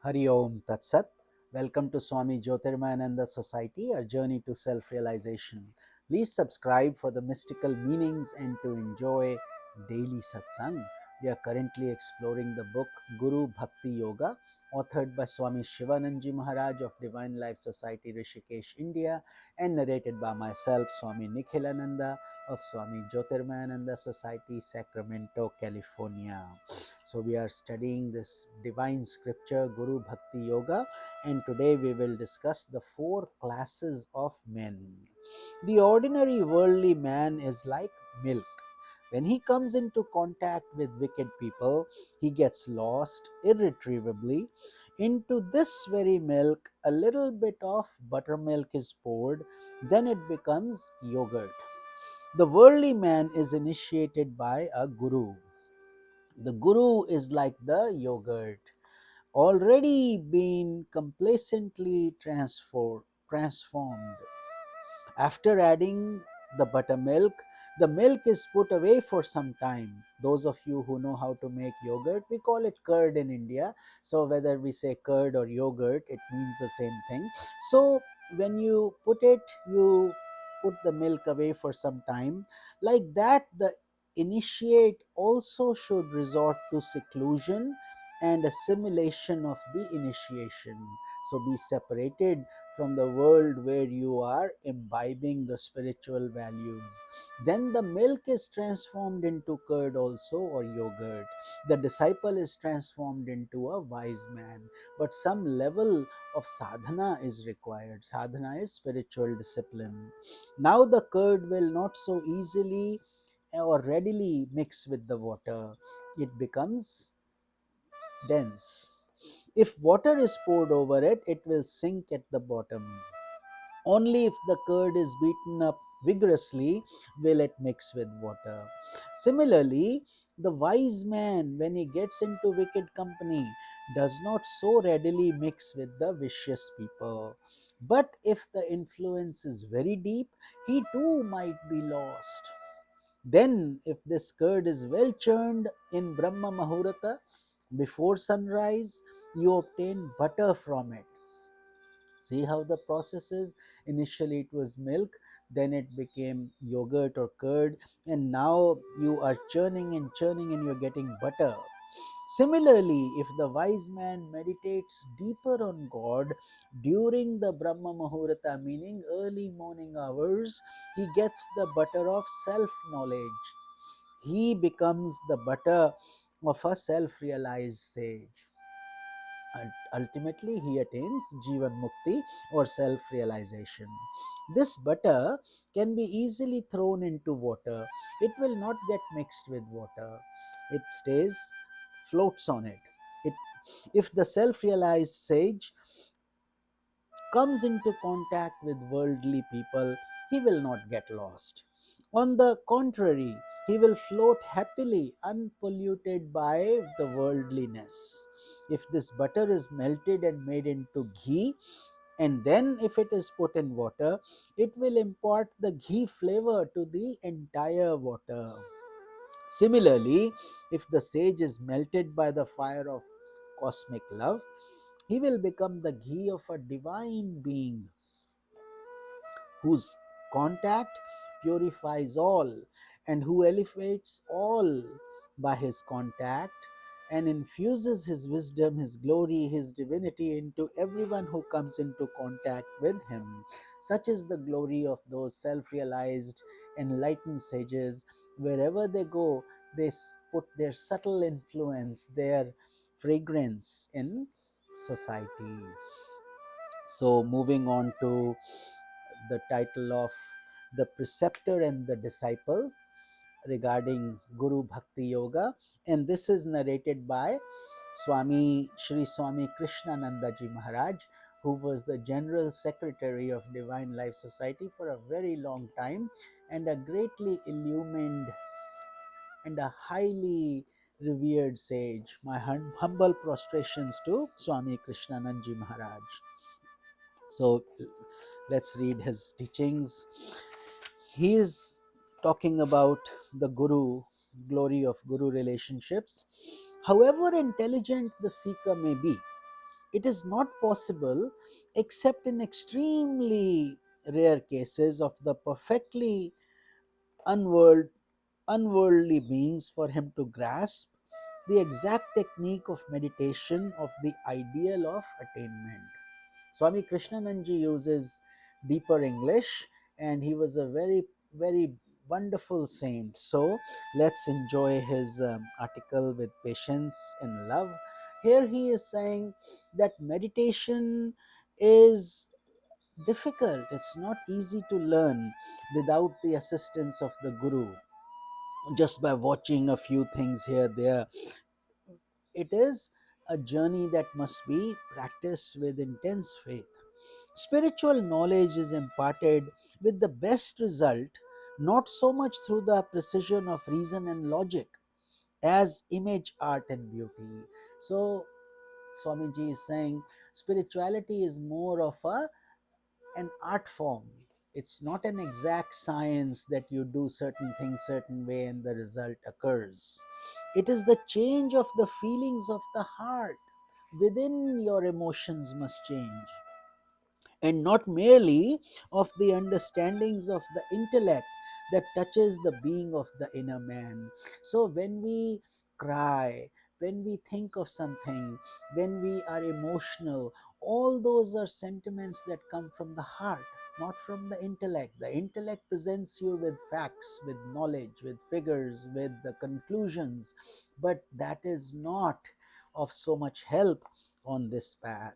Hari Om Tat Sat. Welcome to Swami Jyotirmayananda Society, a journey to self realization. Please subscribe for the mystical meanings and to enjoy daily satsang. We are currently exploring the book Guru Bhakti Yoga, authored by Swami Shivanandaji Maharaj of Divine Life Society, Rishikesh, India, and narrated by myself, Swami Nikhilananda of Swami Jyotirmayananda Society, Sacramento, California. So, we are studying this divine scripture, Guru Bhakti Yoga, and today we will discuss the four classes of men. The ordinary worldly man is like milk. When he comes into contact with wicked people, he gets lost irretrievably. Into this very milk, a little bit of buttermilk is poured, then it becomes yogurt. The worldly man is initiated by a guru. The guru is like the yogurt, already been complacently transformed. After adding the buttermilk, the milk is put away for some time. Those of you who know how to make yogurt, we call it curd in India. So whether we say curd or yogurt, it means the same thing. So when you put the milk away for some time. Like that, the initiate also should resort to seclusion and assimilation of the initiation. So be separated from the world where you are imbibing the spiritual values. Then the milk is transformed into curd also, or yogurt. The disciple is transformed into a wise man. But some level of sadhana is required. Sadhana is spiritual discipline. Now the curd will not so easily or readily mix with the water. It becomes dense. If water is poured over it, it will sink at the bottom. Only if the curd is beaten up vigorously will it mix with water. Similarly, the wise man, when he gets into wicked company, does not so readily mix with the vicious people. But if the influence is very deep, he too might be lost. Then, if this curd is well churned in Brahma Mahurata before sunrise, you obtain butter from it. See how the process is? Initially it was milk, then it became yogurt or curd, and now you are churning and you're getting butter. Similarly, if the wise man meditates deeper on God during the Brahma Muhurta, meaning early morning hours, he gets the butter of self knowledge. He becomes the butter of a self realized sage. Ultimately, he attains Jivan Mukti or self realization. This butter can be easily thrown into water. It will not get mixed with water, it stays, floats on it. it if the self realized sage comes into contact with worldly people, he will not get lost. On the contrary, he will float happily, unpolluted by the worldliness. If this butter is melted and made into ghee, and then if it is put in water, it will impart the ghee flavor to the entire water. Similarly, if the sage is melted by the fire of cosmic love, he will become the ghee of a divine being whose contact purifies all and who elevates all by his contact and infuses his wisdom, his glory, his divinity into everyone who comes into contact with him. Such is the glory of those self realized, enlightened sages. Wherever they go, they put their subtle influence, their fragrance in society. So, moving on to the title of the preceptor and the disciple regarding Guru Bhakti Yoga, and this is narrated by Swami Krishnananda Ji Maharaj, who was the General Secretary of Divine Life Society for a very long time and a greatly illumined and a highly revered sage. My humble prostrations to Swami Krishnananda Ji Maharaj. So let's read his teachings. He is talking about the Guru, glory of Guru relationships. However intelligent the seeker may be, It is not possible except in extremely rare cases of the perfectly unworld, unworldly beings for him to grasp the exact technique of meditation of the ideal of attainment. Swami Krishnananji uses deeper English, and he was a very wonderful saint. So let's enjoy his article with patience and love. Here he is saying that meditation is difficult, it's not easy to learn without the assistance of the Guru. Just by watching a few things here, there, it is a journey that must be practiced with intense faith. Spiritual knowledge is imparted with the best result, not so much through the precision of reason and logic as image, art, and beauty. So, Swamiji is saying spirituality is more of an art form. It's not an exact science that you do certain things certain way and the result occurs. It is the change of the feelings of the heart. Within, your emotions must change, and not merely of the understandings of the intellect that touches the being of the inner man. So when we cry, when we think of something, when we are emotional, all those are sentiments that come from the heart, not from the intellect. The intellect presents you with facts, with knowledge, with figures, with the conclusions, but that is not of so much help on this path.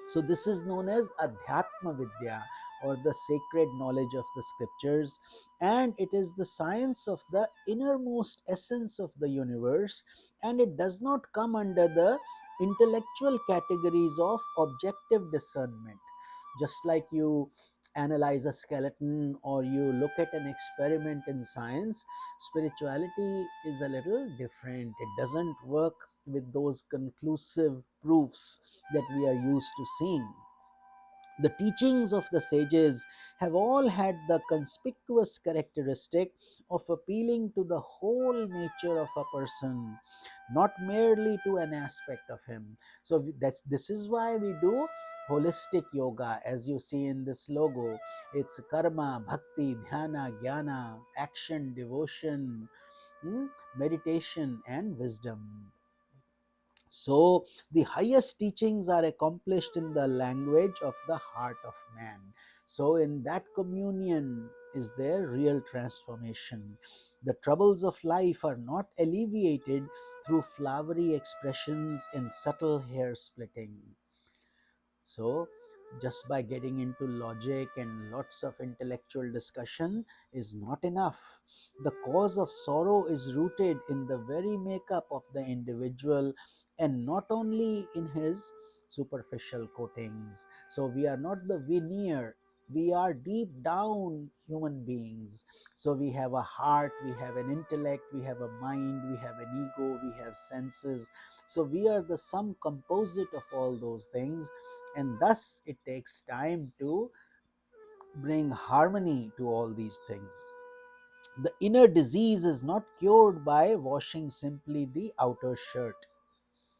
So this is known as Adhyatma Vidya, or the sacred knowledge of the scriptures, and it is the science of the innermost essence of the universe, and it does not come under the intellectual categories of objective discernment. Just like you analyze a skeleton or you look at an experiment in science, spirituality is a little different. It doesn't work with those conclusive proofs that we are used to seeing. The teachings of the sages have all had the conspicuous characteristic of appealing to the whole nature of a person, not merely to an aspect of him. So this is why we do holistic yoga. As you see in this logo, it's karma, bhakti, dhyana, jnana, action, devotion, meditation, and wisdom. So, the highest teachings are accomplished in the language of the heart of man. So, in that communion is their real transformation. The troubles of life are not alleviated through flowery expressions in subtle hair splitting. So, just by getting into logic and lots of intellectual discussion is not enough. The cause of sorrow is rooted in the very makeup of the individual and not only in his superficial coatings. So, we are not the veneer, we are deep down human beings. So, we have a heart, we have an intellect, we have a mind, we have an ego, we have senses. So, we are the sum composite of all those things, and thus it takes time to bring harmony to all these things. The inner disease is not cured by washing simply the outer shirt.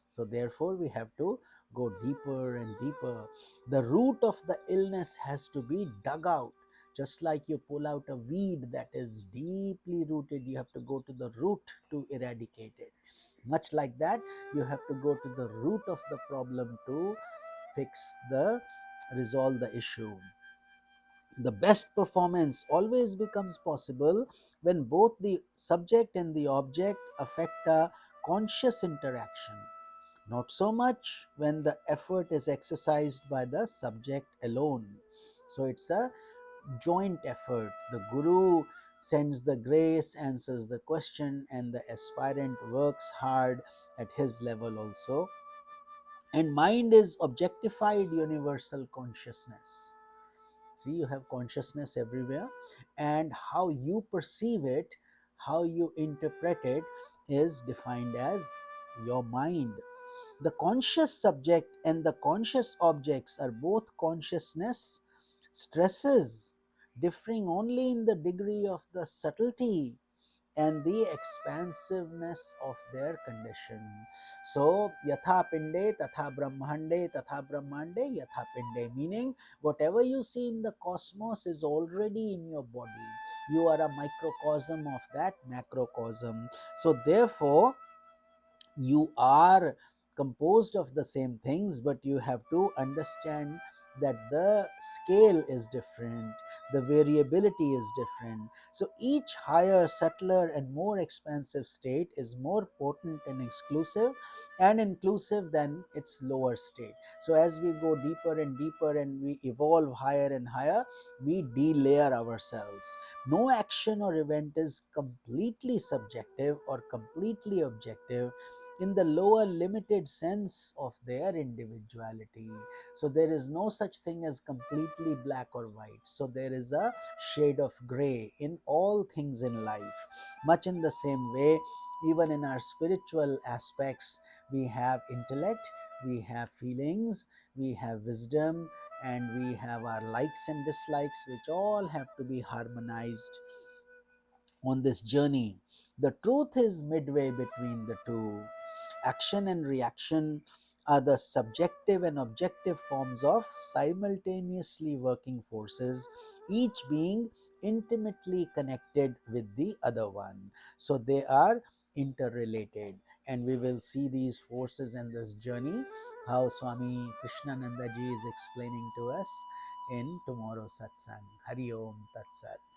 So therefore we have to go deeper and deeper. The root of the illness has to be dug out. Just like you pull out a weed that is deeply rooted, you have to go to the root to eradicate it. Much like that, you have to go to the root of the problem to fix the resolve the issue. The best performance always becomes possible when both the subject and the object affect a conscious interaction, not so much when the effort is exercised by the subject alone. So it's a joint effort. The Guru sends the grace, answers the question, and the aspirant works hard at his level also. And mind is objectified universal consciousness. See, you have consciousness everywhere, and how you perceive it, how you interpret it, is defined as your mind. The conscious subject and the conscious objects are both consciousness stresses, differing only in the degree of the subtlety and the expansiveness of their condition. So, yatha pinde, tatha brahmande, tatha brahmande, yatha pinde, meaning whatever you see in the cosmos is already in your body. You are a microcosm of that macrocosm. So, therefore, you are composed of the same things, but you have to understand that the scale is different, the variability is different. So each higher, subtler, and more expansive state is more potent and exclusive and inclusive than its lower state. So as we go deeper and deeper and we evolve higher and higher, we delayer ourselves. No action or event is completely subjective or completely objective in the lower limited sense of their individuality. So there is no such thing as completely black or white. So there is a shade of gray in all things in life. Much in the same way, even in our spiritual aspects, we have intellect, we have feelings, we have wisdom, and we have our likes and dislikes, which all have to be harmonized on this journey. The truth is midway between the two. Action and reaction are the subjective and objective forms of simultaneously working forces, each being intimately connected with the other one. So they are interrelated, and we will see these forces in this journey, how Swami Krishnananda ji is explaining to us in tomorrow's satsang. Hari Om Tat Sat.